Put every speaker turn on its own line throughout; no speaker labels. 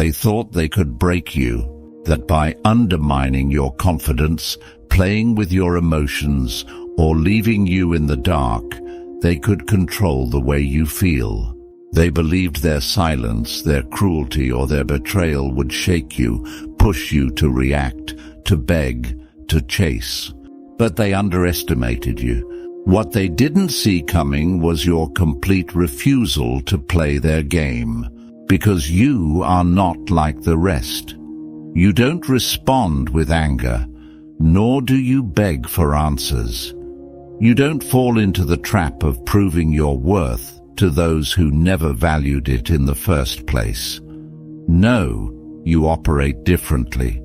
They thought they could break you, that by undermining your confidence, playing with your emotions, or leaving you in the dark, they could control the way you feel. They believed their silence, their cruelty, or their betrayal would shake you, push you to react, to beg, to chase. But they underestimated you. What they didn't see coming was your complete refusal to play their game. Because you are not like the rest. You don't respond with anger, nor do you beg for answers. You don't fall into the trap of proving your worth to those who never valued it in the first place. No, you operate differently.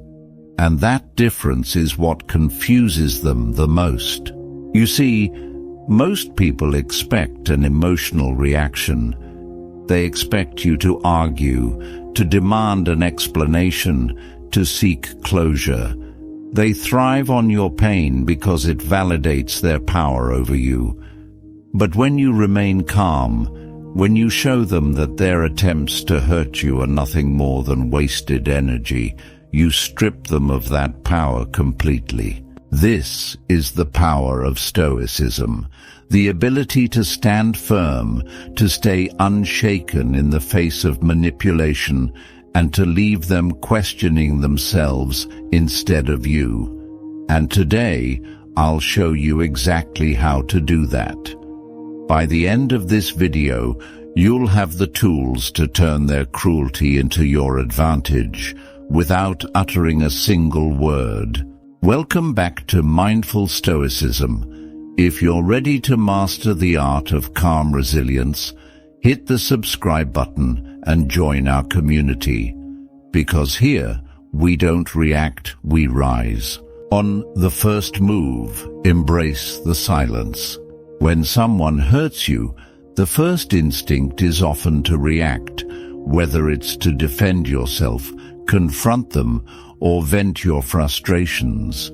And that difference is what confuses them the most. You see, most people expect an emotional reaction. They expect you to argue, to demand an explanation, to seek closure. They thrive on your pain because it validates their power over you. But when you remain calm, when you show them that their attempts to hurt you are nothing more than wasted energy, you strip them of that power completely. This is the power of Stoicism, the ability to stand firm, to stay unshaken in the face of manipulation, and to leave them questioning themselves instead of you. And today, I'll show you exactly how to do that. By the end of this video, you'll have the tools to turn their cruelty into your advantage, without uttering a single word. Welcome back to Mindful Stoicism. If you're ready to master the art of calm resilience, hit the subscribe button and join our community. Because here, we don't react, we rise. On the first move, embrace the silence. When someone hurts you, the first instinct is often to react, whether it's to defend yourself, confront them, or vent your frustrations.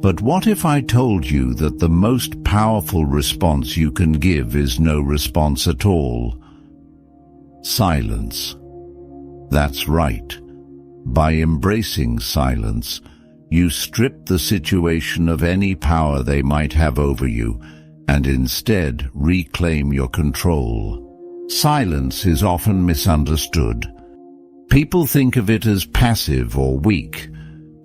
But what if I told you that the most powerful response you can give is no response at all? Silence. That's right. By embracing silence, you strip the situation of any power they might have over you, and instead reclaim your control. Silence is often misunderstood. People think of it as passive or weak,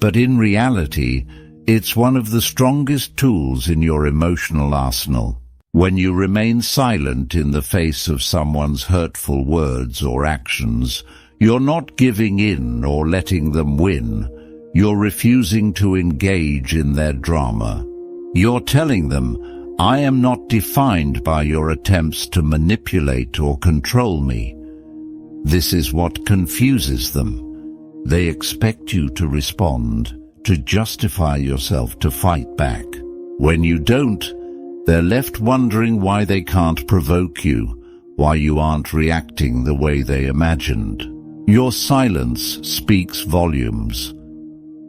but in reality, it's one of the strongest tools in your emotional arsenal. When you remain silent in the face of someone's hurtful words or actions, you're not giving in or letting them win. You're refusing to engage in their drama. You're telling them, I am not defined by your attempts to manipulate or control me. This is what confuses them. They expect you to respond, to justify yourself, to fight back. When you don't, they're left wondering why they can't provoke you, why you aren't reacting the way they imagined. Your silence speaks volumes.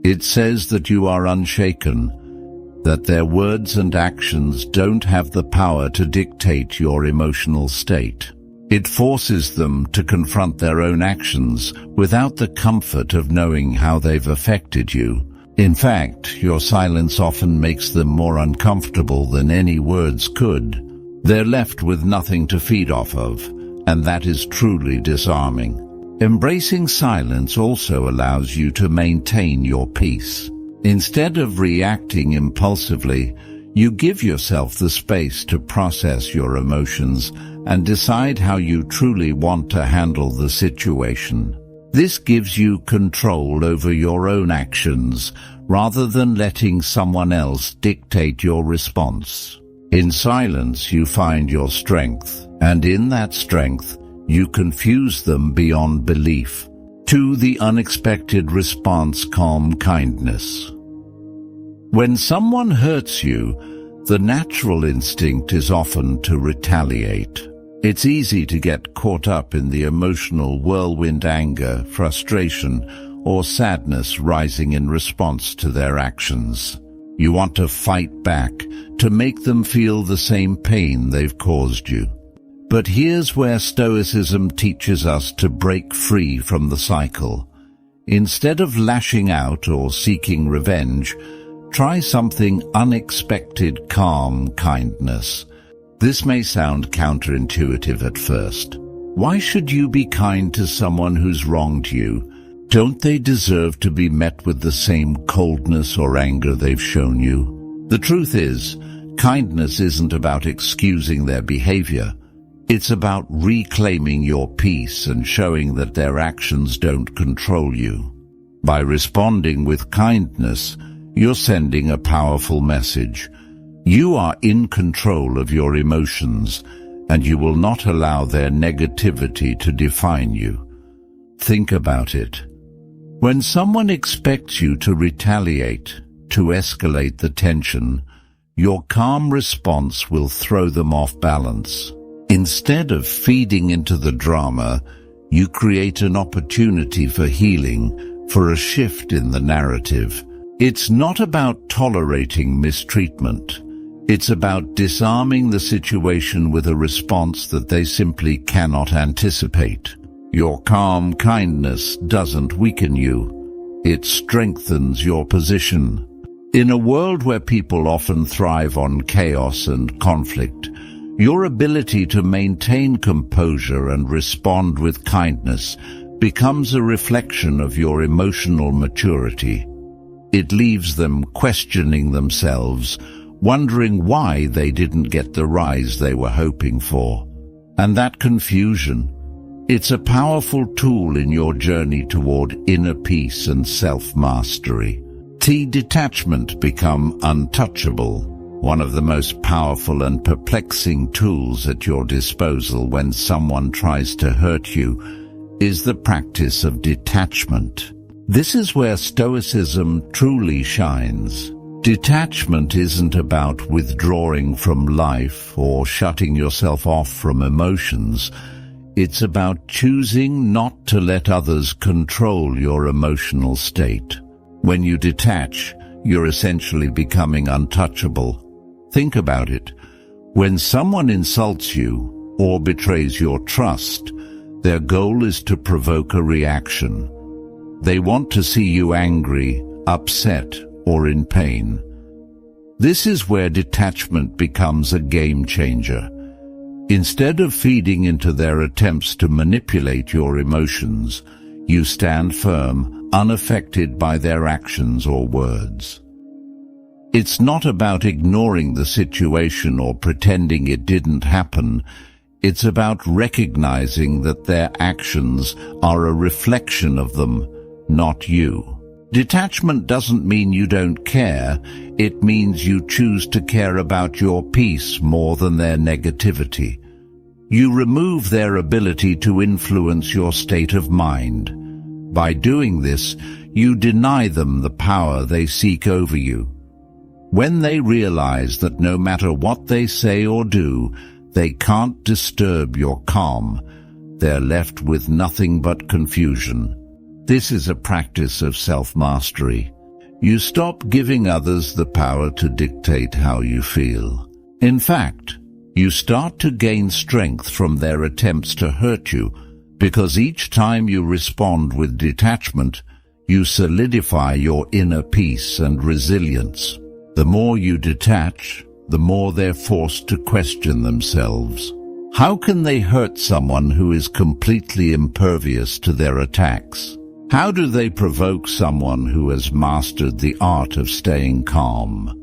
It says that you are unshaken, that their words and actions don't have the power to dictate your emotional state. It forces them to confront their own actions without the comfort of knowing how they've affected you. In fact, your silence often makes them more uncomfortable than any words could. They're left with nothing to feed off of, and that is truly disarming. Embracing silence also allows you to maintain your peace. Instead of reacting impulsively, you give yourself the space to process your emotions and decide how you truly want to handle the situation. This gives you control over your own actions, rather than letting someone else dictate your response. In silence you find your strength, and in that strength you confuse them beyond belief. To the unexpected response, calm kindness. When someone hurts you, the natural instinct is often to retaliate. It's easy to get caught up in the emotional whirlwind, anger, frustration, or sadness rising in response to their actions. You want to fight back, to make them feel the same pain they've caused you. But here's where Stoicism teaches us to break free from the cycle. Instead of lashing out or seeking revenge, try something unexpected: calm kindness. This may sound counterintuitive at first. Why should you be kind to someone who's wronged you? Don't they deserve to be met with the same coldness or anger they've shown you? The truth is, kindness isn't about excusing their behavior. It's about reclaiming your peace and showing that their actions don't control you. By responding with kindness, you're sending a powerful message. You are in control of your emotions, and you will not allow their negativity to define you. Think about it. When someone expects you to retaliate, to escalate the tension, your calm response will throw them off balance. Instead of feeding into the drama, you create an opportunity for healing, for a shift in the narrative. It's not about tolerating mistreatment. It's about disarming the situation with a response that they simply cannot anticipate. Your calm kindness doesn't weaken you. It strengthens your position. In a world where people often thrive on chaos and conflict, your ability to maintain composure and respond with kindness becomes a reflection of your emotional maturity. It leaves them questioning themselves, wondering why they didn't get the rise they were hoping for. And that confusion, it's a powerful tool in your journey toward inner peace and self-mastery. Detachment become untouchable. One of the most powerful and perplexing tools at your disposal when someone tries to hurt you is the practice of detachment. This is where Stoicism truly shines. Detachment isn't about withdrawing from life or shutting yourself off from emotions. It's about choosing not to let others control your emotional state. When you detach, you're essentially becoming untouchable. Think about it. When someone insults you or betrays your trust, their goal is to provoke a reaction. They want to see you angry, upset, or in pain. This is where detachment becomes a game changer. Instead of feeding into their attempts to manipulate your emotions, you stand firm, unaffected by their actions or words. It's not about ignoring the situation or pretending it didn't happen. It's about recognizing that their actions are a reflection of them, not you. Detachment doesn't mean you don't care. It means you choose to care about your peace more than their negativity. You remove their ability to influence your state of mind. By doing this, you deny them the power they seek over you. When they realize that no matter what they say or do, they can't disturb your calm, they're left with nothing but confusion. This is a practice of self-mastery. You stop giving others the power to dictate how you feel. In fact, you start to gain strength from their attempts to hurt you, because each time you respond with detachment, you solidify your inner peace and resilience. The more you detach, the more they're forced to question themselves. How can they hurt someone who is completely impervious to their attacks? How do they provoke someone who has mastered the art of staying calm?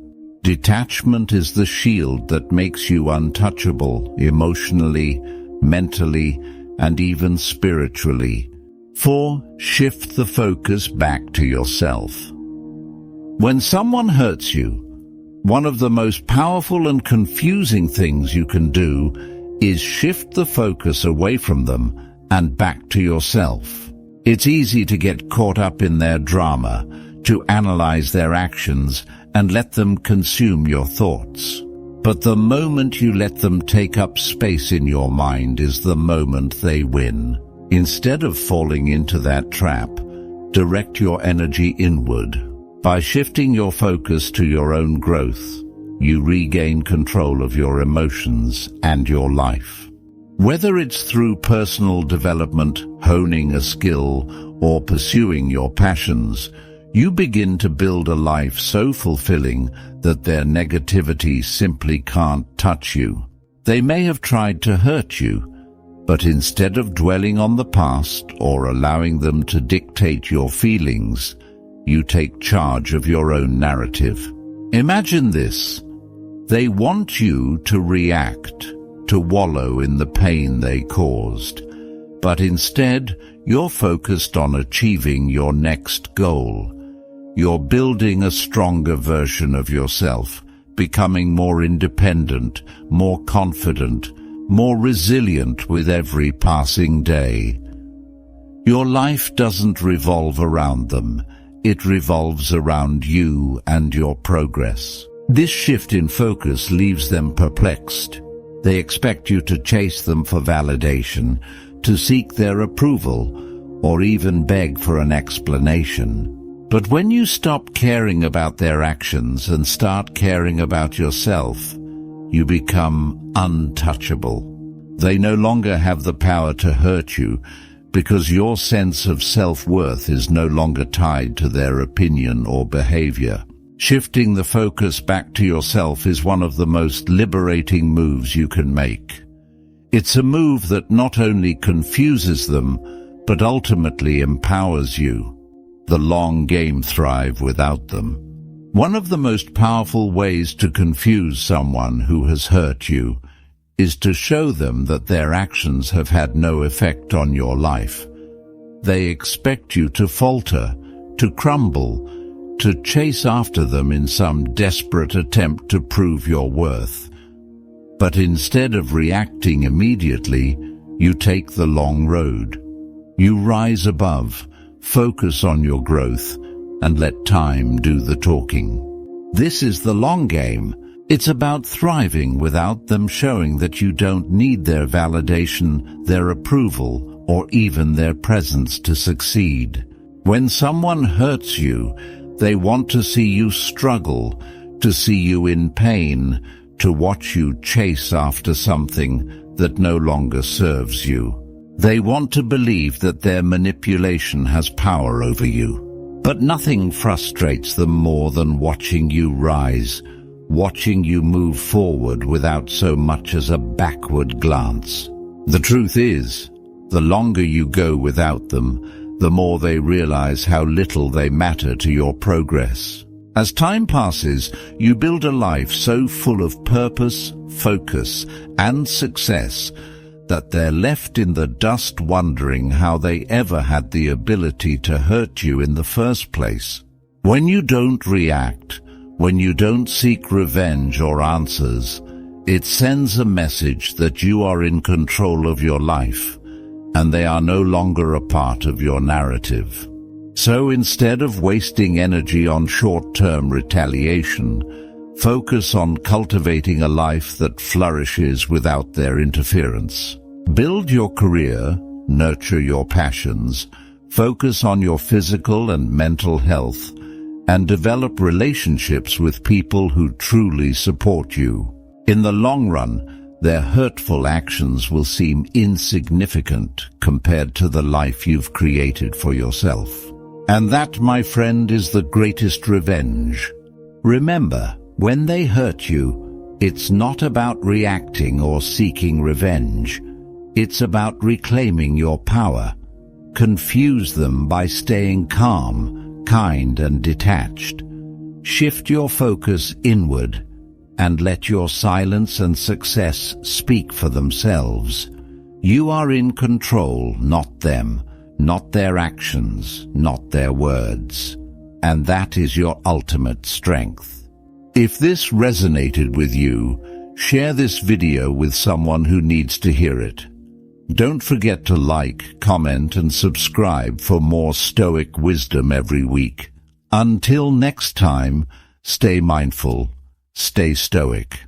Detachment is the shield that makes you untouchable emotionally, mentally, and even spiritually. 4. Shift the focus back to yourself. When someone hurts you, one of the most powerful and confusing things you can do is shift the focus away from them and back to yourself. It's easy to get caught up in their drama, to analyze their actions and let them consume your thoughts. But the moment you let them take up space in your mind is the moment they win. Instead of falling into that trap, direct your energy inward. By shifting your focus to your own growth, you regain control of your emotions and your life. Whether it's through personal development, honing a skill, or pursuing your passions, you begin to build a life so fulfilling that their negativity simply can't touch you. They may have tried to hurt you, but instead of dwelling on the past or allowing them to dictate your feelings, you take charge of your own narrative. Imagine this. They want you to react, to wallow in the pain they caused, but instead you're focused on achieving your next goal. You're building a stronger version of yourself, becoming more independent, more confident, more resilient with every passing day. Your life doesn't revolve around them, it revolves around you and your progress. This shift in focus leaves them perplexed. They expect you to chase them for validation, to seek their approval, or even beg for an explanation. But when you stop caring about their actions and start caring about yourself, you become untouchable. They no longer have the power to hurt you because your sense of self-worth is no longer tied to their opinion or behavior. Shifting the focus back to yourself is one of the most liberating moves you can make. It's a move that not only confuses them, but ultimately empowers you. The long game thrive without them. One of the most powerful ways to confuse someone who has hurt you is to show them that their actions have had no effect on your life. They expect you to falter, to crumble, to chase after them in some desperate attempt to prove your worth. But instead of reacting immediately, you take the long road. You rise above, focus on your growth, and let time do the talking. This is the long game. It's about thriving without them showing that you don't need their validation, their approval, or even their presence to succeed. When someone hurts you, they want to see you struggle, to see you in pain, to watch you chase after something that no longer serves you. They want to believe that their manipulation has power over you. But nothing frustrates them more than watching you rise, watching you move forward without so much as a backward glance. The truth is, the longer you go without them, the more they realize how little they matter to your progress. As time passes, you build a life so full of purpose, focus, and success that they're left in the dust wondering how they ever had the ability to hurt you in the first place. When you don't react, when you don't seek revenge or answers, it sends a message that you are in control of your life, and they are no longer a part of your narrative. So instead of wasting energy on short-term retaliation, focus on cultivating a life that flourishes without their interference. Build your career, nurture your passions, focus on your physical and mental health, and develop relationships with people who truly support you. In the long run, their hurtful actions will seem insignificant compared to the life you've created for yourself. And that, my friend, is the greatest revenge. Remember, when they hurt you, it's not about reacting or seeking revenge. It's about reclaiming your power. Confuse them by staying calm, kind, and detached. Shift your focus inward and let your silence and success speak for themselves. You are in control, not them, not their actions, not their words. And that is your ultimate strength. If this resonated with you, share this video with someone who needs to hear it. Don't forget to like, comment, and subscribe for more Stoic wisdom every week. Until next time, stay mindful, stay stoic.